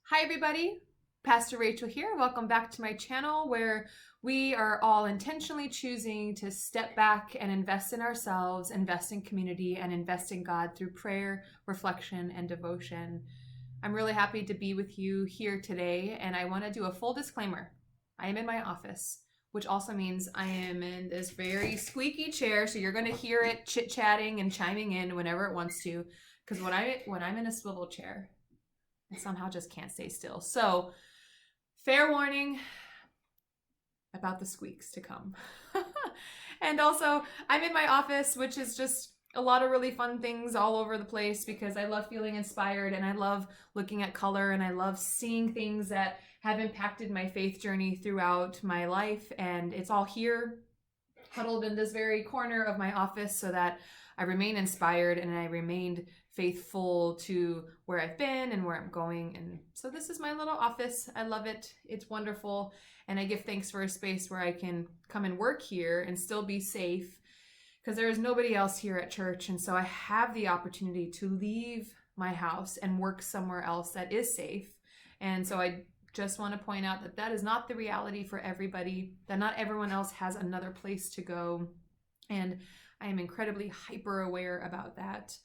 Hi everybody, Pastor Rachel here. Welcome back to my channel where we are all intentionally choosing to step back and invest in ourselves, invest in community, and invest in God through prayer, reflection, and devotion. I'm really happy to be with you here today, and I want to do a full disclaimer. I am in my office, which also means I am in this very squeaky chair, so you're going to hear it chit-chatting and chiming in whenever it wants to, because when I'm in a swivel chair, I somehow just can't stay still. So, fair warning about the squeaks to come. And also, I'm in my office, which is just a lot of really fun things all over the place because I love feeling inspired and I love looking at color and I love seeing things that have impacted my faith journey throughout my life. And it's all here, huddled in this very corner of my office so that I remain inspired and I remained faithful to where I've been and where I'm going. And so this is my little office. I love it. It's wonderful. And I give thanks for a space where I can come and work here and still be safe because there is nobody else here at church. And so I have the opportunity to leave my house and work somewhere else that is safe. And so I just want to point out that that is not the reality for everybody, that not everyone else has another place to go. And I am incredibly hyper aware about that.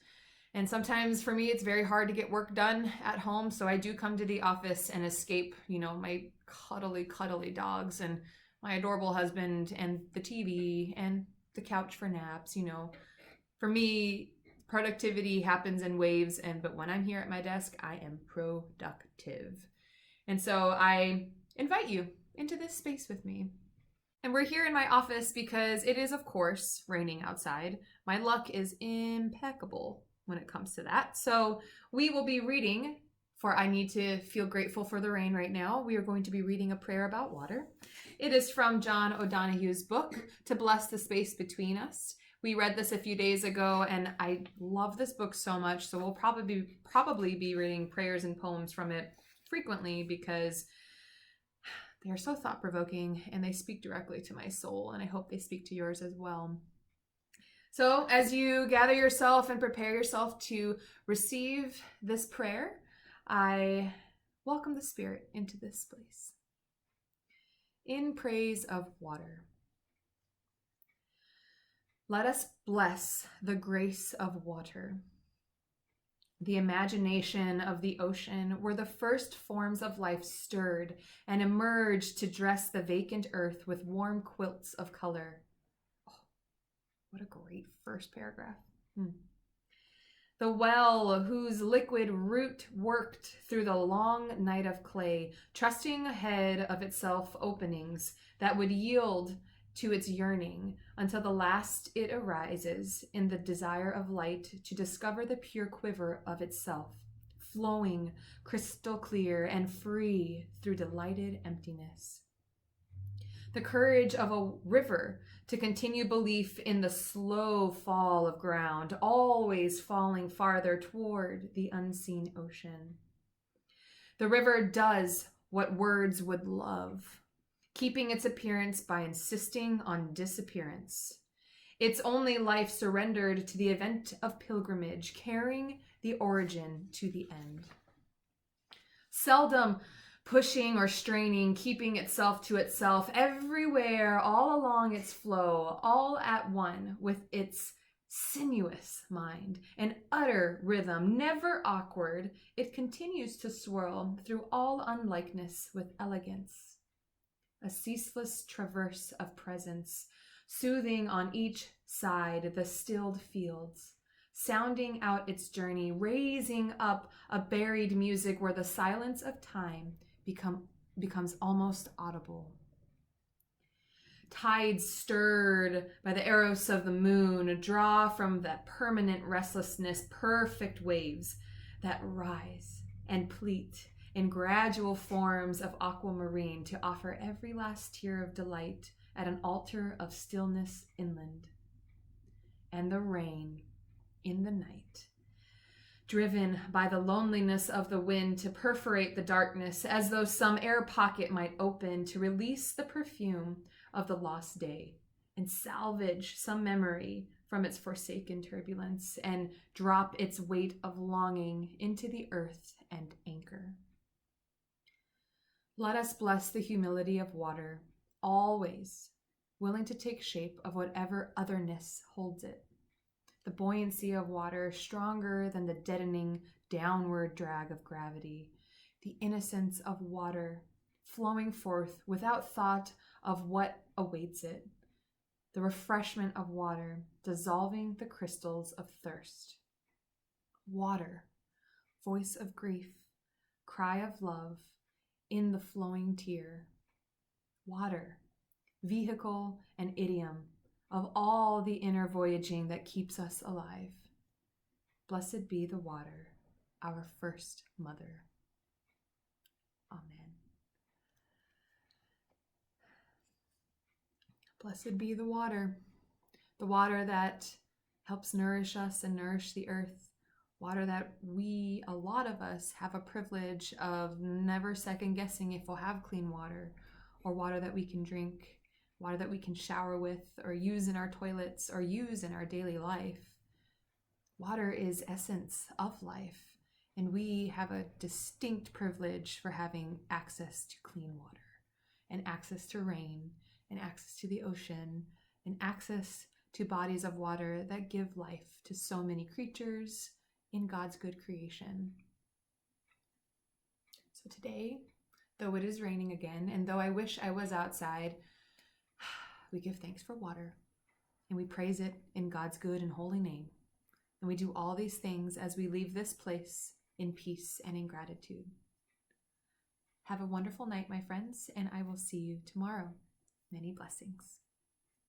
And sometimes for me, it's very hard to get work done at home. So I do come to the office and escape, my cuddly dogs and my adorable husband and the TV and the couch for naps. For me, productivity happens in waves. But when I'm here at my desk, I am productive. And so I invite you into this space with me. And we're here in my office because it is, of course, raining outside. My luck is impeccable when it comes to that. So we will be reading, for I need to feel grateful for the rain right now. We are going to be reading a prayer about water. It is from John O'Donoghue's book, To Bless the Space Between Us. We read this a few days ago, and I love this book so much. So we'll probably be reading prayers and poems from it frequently because they are so thought-provoking and they speak directly to my soul, and I hope they speak to yours as well. So as you gather yourself and prepare yourself to receive this prayer, I welcome the Spirit into this place. In praise of water. Let us bless the grace of water. The imagination of the ocean, where the first forms of life stirred and emerged to dress the vacant earth with warm quilts of color. Oh, what a great first paragraph. The well whose liquid root worked through the long night of clay, trusting ahead of itself openings that would yield to its yearning until the last it arises in the desire of light to discover the pure quiver of itself, flowing crystal clear and free through delighted emptiness. The courage of a river to continue belief in the slow fall of ground, always falling farther toward the unseen ocean. The river does what words would love, keeping its appearance by insisting on disappearance. Its only life surrendered to the event of pilgrimage, carrying the origin to the end. Seldom pushing or straining, keeping itself to itself, everywhere, all along its flow, all at one with its sinuous mind, an utter rhythm, never awkward, it continues to swirl through all unlikeness with elegance. A ceaseless traverse of presence, soothing on each side the stilled fields, sounding out its journey, raising up a buried music where the silence of time becomes almost audible. Tides stirred by the eros of the moon draw from that permanent restlessness perfect waves that rise and pleat in gradual forms of aquamarine to offer every last tear of delight at an altar of stillness inland. And the rain in the night, driven by the loneliness of the wind to perforate the darkness as though some air pocket might open to release the perfume of the lost day and salvage some memory from its forsaken turbulence and drop its weight of longing into the earth and anchor. Let us bless the humility of water, always willing to take shape of whatever otherness holds it. The buoyancy of water, stronger than the deadening downward drag of gravity. The innocence of water, flowing forth without thought of what awaits it. The refreshment of water, dissolving the crystals of thirst. Water, voice of grief, cry of love, in the flowing tear. Water, vehicle and idiom of all the inner voyaging that keeps us alive. Blessed be the water, our first mother. Amen. Blessed be the water that helps nourish us and nourish the earth. Water that we, a lot of us, have a privilege of never second guessing if we'll have clean water, or water that we can drink, water that we can shower with, or use in our toilets, or use in our daily life. Water is essence of life, and we have a distinct privilege for having access to clean water, and access to rain, and access to the ocean, and access to bodies of water that give life to so many creatures in God's good creation. So today, though it is raining again, and though I wish I was outside, we give thanks for water, and we praise it in God's good and holy name. And we do all these things as we leave this place in peace and in gratitude. Have a wonderful night, my friends, and I will see you tomorrow. Many blessings.